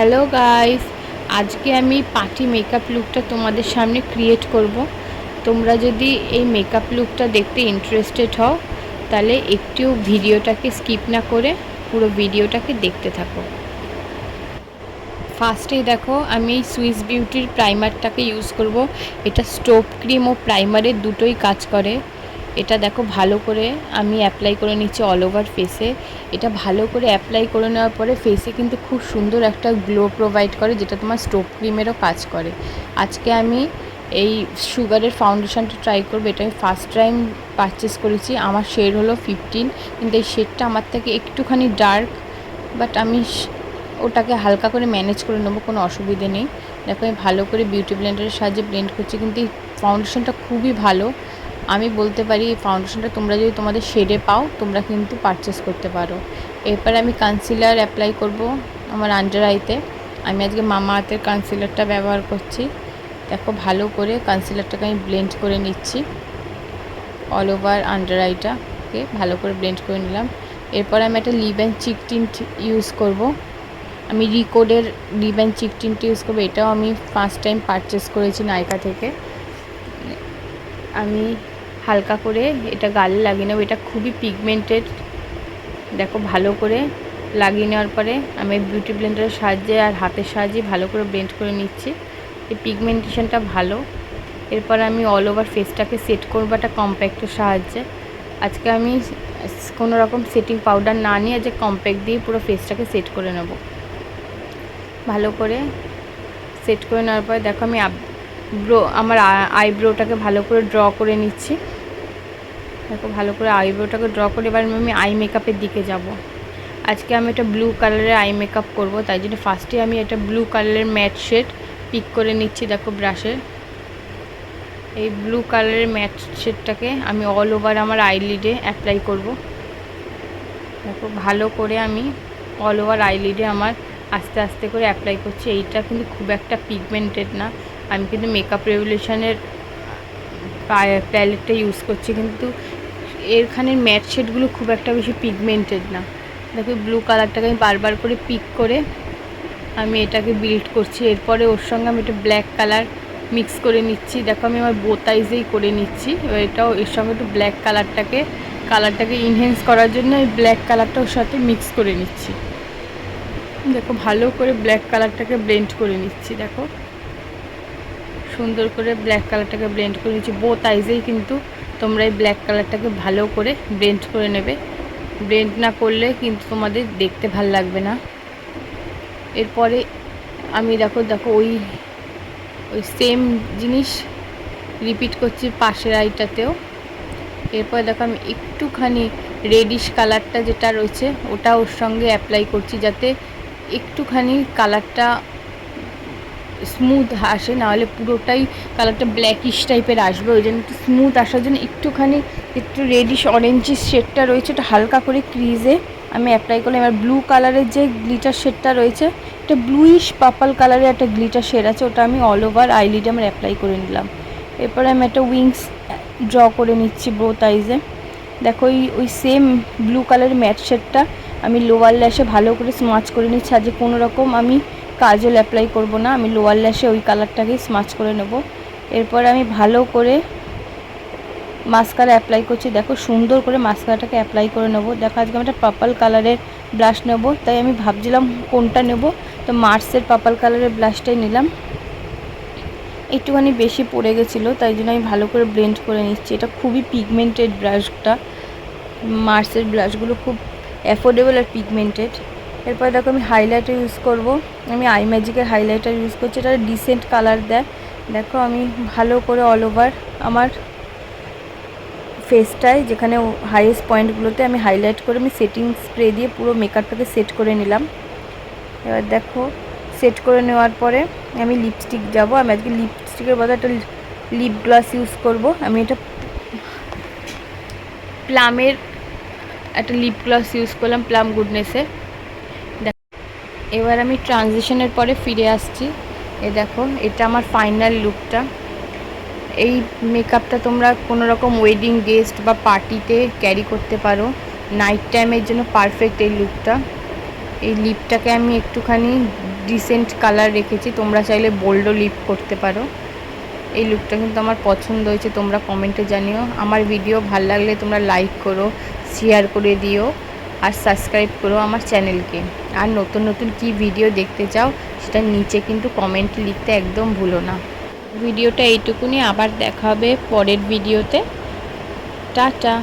Hello guys, আজকে আমি party makeup লুকটা তোমাদের সামনে ক্রিয়েট করব। তোমরা যদি এই মেকআপ লুকটা দেখতে ইন্টারেস্টেড হও তাহলে একটু ভিডিওটাকে স্কিপ না করে পুরো ভিডিওটাকে দেখতে থাকো। ফার্স্টেই দেখো আমি এই সুইস বিউটির প্রাইমারটাকে ইউজ করব। এটা স্টোভ ক্রিম ও প্রাইমারের দুটোই কাজ করে। এটা দেখো ভালো করে আমি অ্যাপ্লাই করে নিচ্ছি অল ওভার ফেসে। এটা ভালো করে অ্যাপ্লাই করে নেওয়ার পরে ফেসে কিন্তু খুব সুন্দর একটা গ্লো প্রোভাইড করে, যেটা তোমার স্টোভ ক্রিমেরও কাজ করে। আজকে আমি এই সুগারের ফাউন্ডেশনটা ট্রাই করবো। এটা আমি ফার্স্ট টাইম পারচেস করেছি। আমার শেড হলো 15, কিন্তু এই শেডটা আমার থেকে একটুখানি ডার্ক, বাট আমি ওটাকে হালকা করে ম্যানেজ করে নেবো, কোনো অসুবিধে নেই। দেখো আমি ভালো করে বিউটি ব্লেন্ডারের সাহায্যে ব্লেন্ড করছি, কিন্তু এই ফাউন্ডেশনটা খুবই ভালো। আমি বলতে পারি এই ফাউন্ডেশনটা তোমরা যদি তোমাদের শেডে পাও তোমরা কিন্তু পারচেস করতে পারো। এরপর আমি কনসিলার অ্যাপ্লাই করব আমার আন্ডার আইতে। আমি আজকে মামা আর্থের কনসিলারটা ব্যবহার করছি। দেখো ভালো করে কনসিলারটাকে আমি ব্লেন্ড করে নিচ্ছি অল ওভার আন্ডার আইটাকে ভালো করে ব্লেন্ড করে নিলাম। এরপর আমি একটা lip and cheek tint use করব। আমি রিকোডের lip and cheek tint use করবো। এটাও আমি ফার্স্ট টাইম পারচেস করেছি নাইকা থেকে। আমি হালকা করে এটা গালে লাগিয়ে নেব। এটা খুবই পিগমেন্টেড। দেখো ভালো করে লাগিয়ে নেওয়ার পরে আমি বিউটি ব্লেন্ডারের সাহায্যে আর হাতের সাহায্যে ভালো করে ব্লেন্ড করে নিচ্ছি। এই পিগমেন্টেশনটা ভালো। এরপর আমি অল ওভার ফেসটাকে সেট করবো একটা কম্প্যাক্টের সাহায্যে। আজকে আমি কোনো রকম সেটিং পাউডার না নিয়ে যে কম্প্যাক্ট দিয়ে পুরো ফেসটাকে সেট করে নেব। ভালো করে সেট করে নেওয়ার পরে দেখো আমি আমার আইব্রোটাকে ভালো করে ড্র করে নিচ্ছি। দেখো ভালো করে আইব্রোটাকে ড্র করে এবার আমি আই মেকআপের দিকে যাব। আজকে আমি একটা ব্লু কালারের আই মেকআপ করব, তাই জন্য ফার্স্টে আমি একটা ব্লু কালারের ম্যাট শেড পিক করে নিচ্ছি। দেখো ব্রাশে এই ব্লু কালারের ম্যাট শেডটাকে আমি অল ওভার আমার আইলিডে অ্যাপ্লাই করব। দেখো ভালো করে আমি অল ওভার আইলিডে আমার আস্তে আস্তে করে অ্যাপ্লাই করছি। এইটা কিন্তু খুব একটা পিগমেন্টেড না। আমি কিন্তু মেকআপ রেভলিউশনের প্যালেটটা ইউজ করছি, কিন্তু এখানের ম্যাট শেডগুলো খুব একটা বেশি পিগমেন্টেড না। দেখো ব্লু কালারটাকে আমি বারবার করে পিক করে আমি এটাকে বিল্ড করছি। এরপরে ওর সঙ্গে আমি একটু ব্ল্যাক কালার মিক্স করে নিচ্ছি। দেখো আমি আমার বোথ আইজেই করে নিচ্ছি। এবার এটাও এর সঙ্গে একটু ব্ল্যাক কালারটাকে ইনহেন্স করার জন্য এই ব্ল্যাক কালারটা ওর সাথে মিক্স করে নিচ্ছি। দেখো ভালো করে ব্ল্যাক কালারটাকে ব্লেন্ড করে নিচ্ছি। দেখো সুন্দর করে ব্ল্যাক কালারটাকে ব্লেন্ড করে নিচ্ছি। বোথ আইজেই কিন্তু তোমরা এই ব্ল্যাক কালারটাকে ভালো করে ব্লেন্ড করে নেবে। ব্লেন্ড না করলে কিন্তু তোমাদের দেখতে ভাল লাগবে না। এরপরে আমি দেখো ওই সেম জিনিস রিপিট করছি পাশের আইটাতেও। এরপর দেখো আমি একটুখানি রেডিশ কালারটা যেটা রয়েছে ওটা ওর সঙ্গে অ্যাপ্লাই করছি, যাতে একটুখানি কালারটা স্মুথ আসে, নাহলে পুরোটাই কালারটা ব্ল্যাকিশ টাইপের আসবে। ওই জন্য একটু স্মুথ আসার জন্য একটু রেডিশ অরেঞ্জিস শেডটা রয়েছে ওটা হালকা করে ক্রিজে আমি অ্যাপ্লাই করলাম। এবার ব্লু কালারের যে গ্লিটার শেডটা রয়েছে, এটা ব্লুইশ পার্পল কালারের একটা গ্লিটার শেড আছে, ওটা আমি অল ওভার আইলিডে আমার অ্যাপ্লাই করে নিলাম। এরপরে আমি একটা উইংস ড্র করে নিচ্ছি বোথ আইজে। দেখো ওই সেম ব্লু কালারের ম্যাট শেডটা আমি লোয়ার ল্যাশে ভালো করে স্মাচ করে নিচ্ছি। আজকে কোনো রকম আমি কাজল অ্যাপ্লাই করব না, আমি লোয়ার ল্যাশে ওই কালারটাকেই স্মাচ করে নেব। এরপর আমি ভালো করে মাস্কারা অ্যাপ্লাই করছি। দেখো সুন্দর করে মাস্কারাটাকে অ্যাপ্লাই করে নেব। দেখো আজকে আমি একটা পার্পল কালারের ব্লাশ নেব, তাই আমি ভাবছিলাম কোনটা নেব, তো মার্সের পার্পল কালারের ব্লাশটাই নিলাম। একটুখানি বেশি পড়ে গেছিলো, তাই জন্য আমি ভালো করে ব্লেন্ড করে নিচ্ছি। এটা খুবই পিগমেন্টেড ব্রাশটা। মার্সের ব্লাশগুলো খুব অ্যাফোর্ডেবল আর পিগমেন্টেড। এরপর দেখো আমি হাইলাইটার ইউজ করব। আমি আই ম্যাজিকের হাইলাইটার ইউজ করছি, এটা ডিসেন্ট কালার দেয়। দেখো আমি ভালো করে অল ওভার আমার ফেসটায় যেখানে হাইয়েস্ট পয়েন্টগুলোতে আমি হাইলাইট করে আমি সেটিং স্প্রে দিয়ে পুরো মেকআপটাকে সেট করে নিলাম। এবার দেখো সেট করে নেওয়ার পরে আমি লিপস্টিক যাব। আমি আজকে লিপস্টিকের বদলে একটা লিপ গ্লস ইউজ করব। আমি এটা প্লামের একটা লিপ গ্লস ইউজ করলাম, প্লাম গুডনেসে। এবার আমি ট্রানজিশনের পরে ফিরে আসছি। দেখো এটা আমার ফাইনাল লুকটা। এই মেকআপটা তোমরা কোনো রকম ওয়েডিং গেস্ট বা পার্টিতে ক্যারি করতে পারো। নাইট টাইমের জন্য পারফেক্ট এই লুকটা। এই লিপটাকে আমি একটুখানি ডিসেন্ট কালার রেখেছি, তোমরা চাইলে বোল্ডও লিপ করতে পারো। এই লুকটা কিন্তু আমার পছন্দ হয়েছে, তোমরা কমেন্টে জানিও। আমার ভিডিও ভালো লাগলে তোমরা লাইক করো, শেয়ার করে দিও আর সাবস্ক্রাইব করো আমার চ্যানেলকে। আর নতুন নতুন কি ভিডিও দেখতে চাও সেটা নিচে কিন্তু কমেন্টে লিখতে একদম ভুলো না। ভিডিওটা এইটুকুনি, আবার দেখা হবে পরের ভিডিওতে। টাটা।